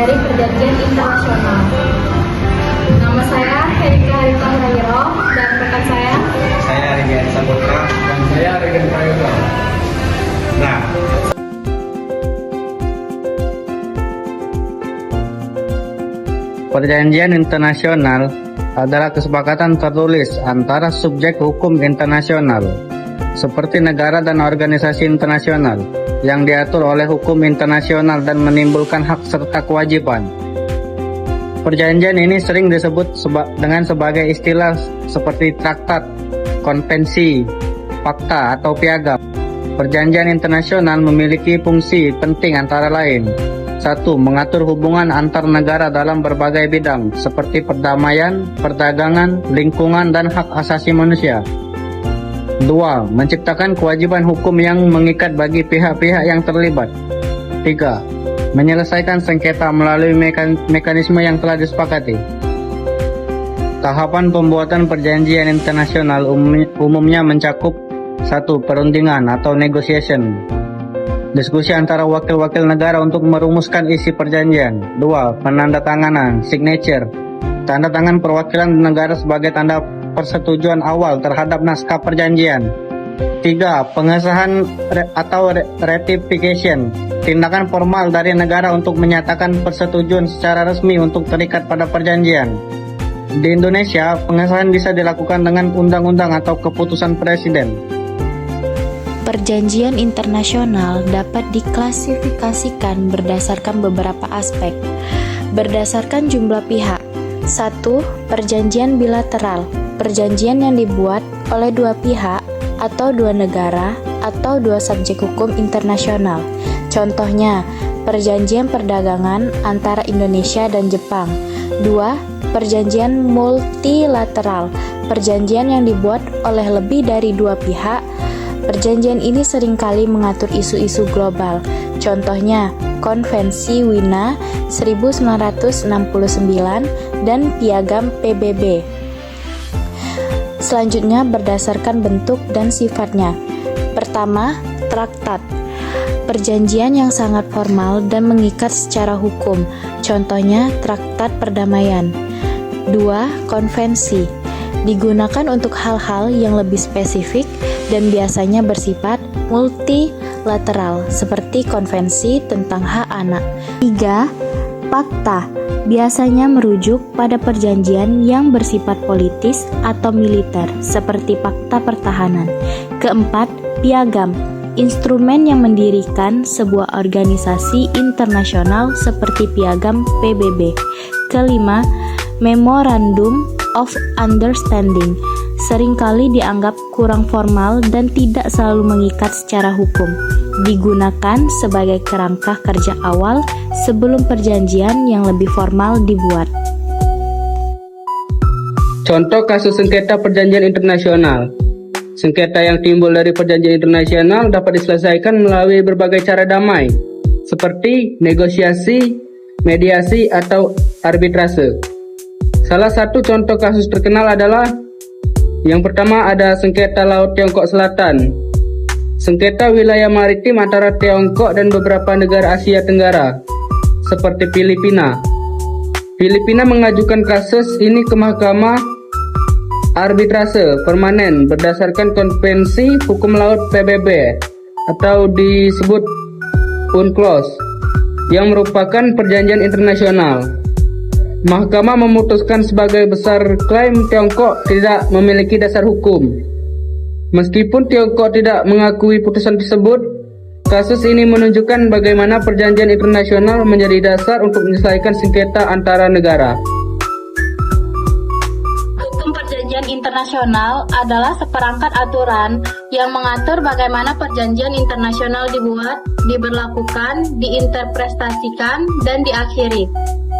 dari perjanjian internasional. Nama saya Herika Harita Rahiro dan rekan saya. Saya Regen Saputra. Dan saya Regen Prayoga. Nah, perjanjian internasional adalah kesepakatan tertulis antara subjek hukum internasional, seperti negara dan organisasi internasional, yang diatur oleh hukum internasional dan menimbulkan hak serta kewajiban. Perjanjian ini sering disebut dengan sebagai istilah seperti traktat, konvensi, fakta, atau piagam. Perjanjian internasional memiliki fungsi penting antara lain: 1. Mengatur hubungan antar negara dalam berbagai bidang, seperti perdamaian, perdagangan, lingkungan, dan hak asasi manusia. 2. Menciptakan kewajiban hukum yang mengikat bagi pihak-pihak yang terlibat. 3. Menyelesaikan sengketa melalui mekanisme yang telah disepakati. Tahapan pembuatan perjanjian internasional umumnya mencakup 1. Perundingan atau negotiation, diskusi antara wakil-wakil negara untuk merumuskan isi perjanjian. 2. Penandatanganan, signature, tanda tangan perwakilan negara sebagai tanda persetujuan awal terhadap naskah perjanjian. 3. Pengesahan atau ratification, tindakan formal dari negara untuk menyatakan persetujuan secara resmi untuk terikat pada perjanjian. Di Indonesia, pengesahan bisa dilakukan dengan undang-undang atau keputusan presiden. Perjanjian internasional dapat diklasifikasikan berdasarkan beberapa aspek. Berdasarkan jumlah pihak. 1. Perjanjian bilateral, perjanjian yang dibuat oleh dua pihak atau dua negara atau dua subjek hukum internasional. Contohnya, perjanjian perdagangan antara Indonesia dan Jepang. 2. Perjanjian multilateral, perjanjian yang dibuat oleh lebih dari dua pihak. Perjanjian ini seringkali mengatur isu-isu global. Contohnya, Konvensi Wina 1969 dan Piagam PBB. Selanjutnya berdasarkan bentuk dan sifatnya. Pertama, traktat. Perjanjian yang sangat formal dan mengikat secara hukum. Contohnya, Traktat Perdamaian. 2. Konvensi. Digunakan untuk hal-hal yang lebih spesifik dan biasanya bersifat multilateral, seperti konvensi tentang hak anak. 3. Fakta. Biasanya merujuk pada perjanjian yang bersifat politis atau militer, seperti fakta pertahanan. 4. Piagam. Instrumen yang mendirikan sebuah organisasi internasional seperti Piagam PBB. 5. Memorandum of Understanding. Seringkali dianggap kurang formal dan tidak selalu mengikat secara hukum. Digunakan sebagai kerangka kerja awal sebelum perjanjian yang lebih formal dibuat. Contoh kasus sengketa perjanjian internasional. Sengketa yang timbul dari perjanjian internasional dapat diselesaikan melalui berbagai cara damai, seperti negosiasi, mediasi, atau arbitrase. Salah satu contoh kasus terkenal adalah yang pertama ada sengketa Laut Tiongkok Selatan. Sengketa wilayah maritim antara Tiongkok dan beberapa negara Asia Tenggara, seperti Filipina. Filipina mengajukan kasus ini ke Mahkamah Arbitrase Permanen berdasarkan Konvensi Hukum Laut PBB atau disebut UNCLOS, yang merupakan perjanjian internasional. Mahkamah memutuskan sebagai besar klaim Tiongkok tidak memiliki dasar hukum. Meskipun Tiongkok tidak mengakui putusan tersebut, kasus ini menunjukkan bagaimana perjanjian internasional menjadi dasar untuk menyelesaikan sengketa antara negara. Hukum perjanjian internasional adalah seperangkat aturan yang mengatur bagaimana perjanjian internasional dibuat, diberlakukan, diinterpretasikan, dan diakhiri.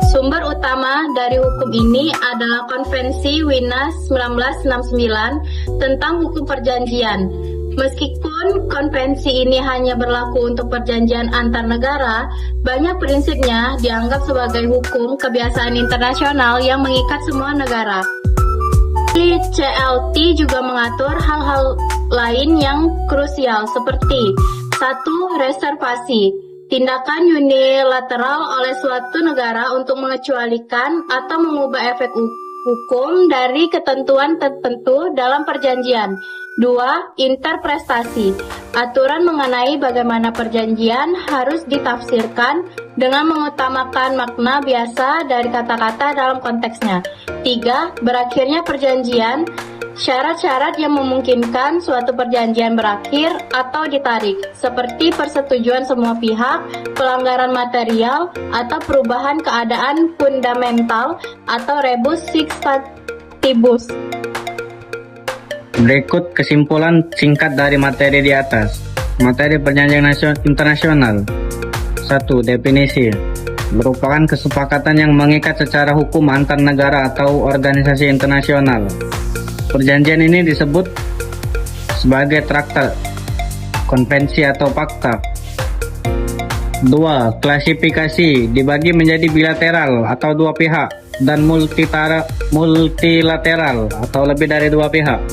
Sumber utama dari hukum ini adalah Konvensi Wina 1969 tentang hukum perjanjian. Meskipun konvensi ini hanya berlaku untuk perjanjian antar negara, banyak prinsipnya dianggap sebagai hukum kebiasaan internasional yang mengikat semua negara. CLT juga mengatur hal-hal lain yang krusial seperti 1. Reservasi. Tindakan unilateral oleh suatu negara untuk mengecualikan atau mengubah efek hukum dari ketentuan tertentu dalam perjanjian. 2. Interpretasi. Aturan mengenai bagaimana perjanjian harus ditafsirkan dengan mengutamakan makna biasa dari kata-kata dalam konteksnya. 3. Berakhirnya perjanjian. Syarat-syarat yang memungkinkan suatu perjanjian berakhir atau ditarik, seperti persetujuan semua pihak, pelanggaran material, atau perubahan keadaan fundamental atau rebus sic stantibus. Berikut kesimpulan singkat dari materi di atas. Materi perjanjian internasional. 1. Definisi. Merupakan kesepakatan yang mengikat secara hukum antar negara atau organisasi internasional. Perjanjian ini disebut sebagai traktat, konvensi atau fakta. 2. Klasifikasi dibagi menjadi bilateral atau dua pihak dan multilateral atau lebih dari dua pihak.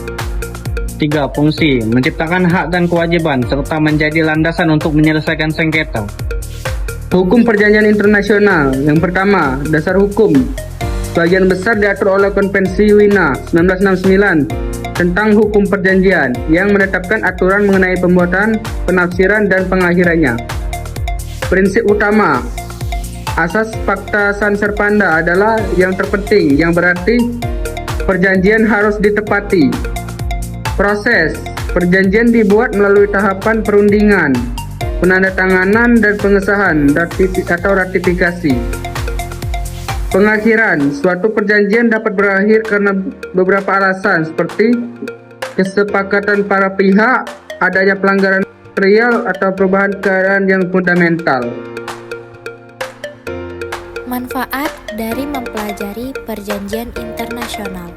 3. Fungsi menciptakan hak dan kewajiban serta menjadi landasan untuk menyelesaikan sengketa. Hukum perjanjian internasional. Yang pertama, dasar hukum. Sebagian besar diatur oleh Konvensi Wina 1969 tentang hukum perjanjian yang menetapkan aturan mengenai pembuatan, penafsiran, dan pengakhirannya. Prinsip utama asas fakta san serpanda adalah yang terpenting, yang berarti perjanjian harus ditepati. Proses perjanjian dibuat melalui tahapan perundingan, penandatanganan, dan pengesahan atau ratifikasi. Pengakhiran suatu perjanjian dapat berakhir karena beberapa alasan seperti kesepakatan para pihak, adanya pelanggaran material, atau perubahan keadaan yang fundamental. Manfaat dari mempelajari perjanjian internasional.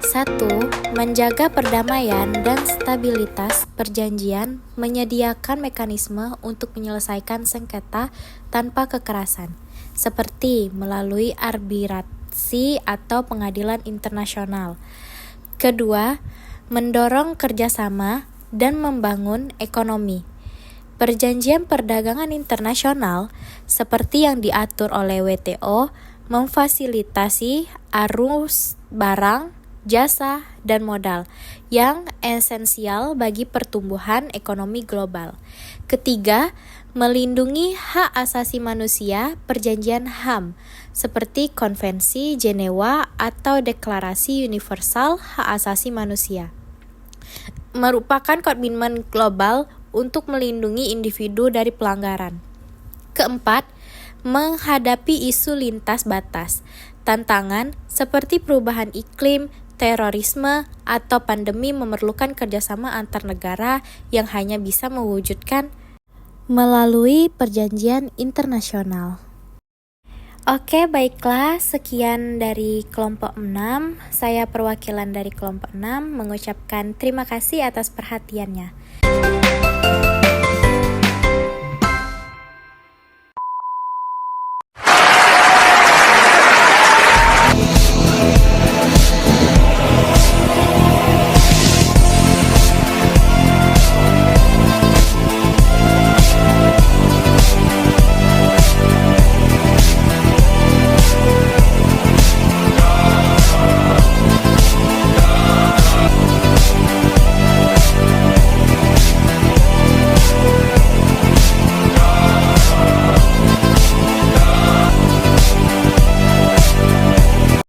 1. Menjaga perdamaian dan stabilitas perjanjian, menyediakan mekanisme untuk menyelesaikan sengketa tanpa kekerasan, seperti melalui arbitrasi atau pengadilan internasional. Kedua, mendorong kerjasama dan membangun ekonomi. Perjanjian perdagangan internasional, seperti yang diatur oleh WTO, memfasilitasi arus barang, jasa, dan modal yang esensial bagi pertumbuhan ekonomi global. Ketiga, melindungi hak asasi manusia, perjanjian HAM, seperti Konvensi Jenewa atau Deklarasi Universal Hak Asasi Manusia. Merupakan komitmen global untuk melindungi individu dari pelanggaran. Keempat, menghadapi isu lintas batas, tantangan seperti perubahan iklim, terorisme, atau pandemi memerlukan kerjasama antar negara yang hanya bisa mewujudkan melalui perjanjian internasional. Oke, baiklah, sekian dari kelompok 6. Saya perwakilan dari kelompok 6 mengucapkan terima kasih atas perhatiannya.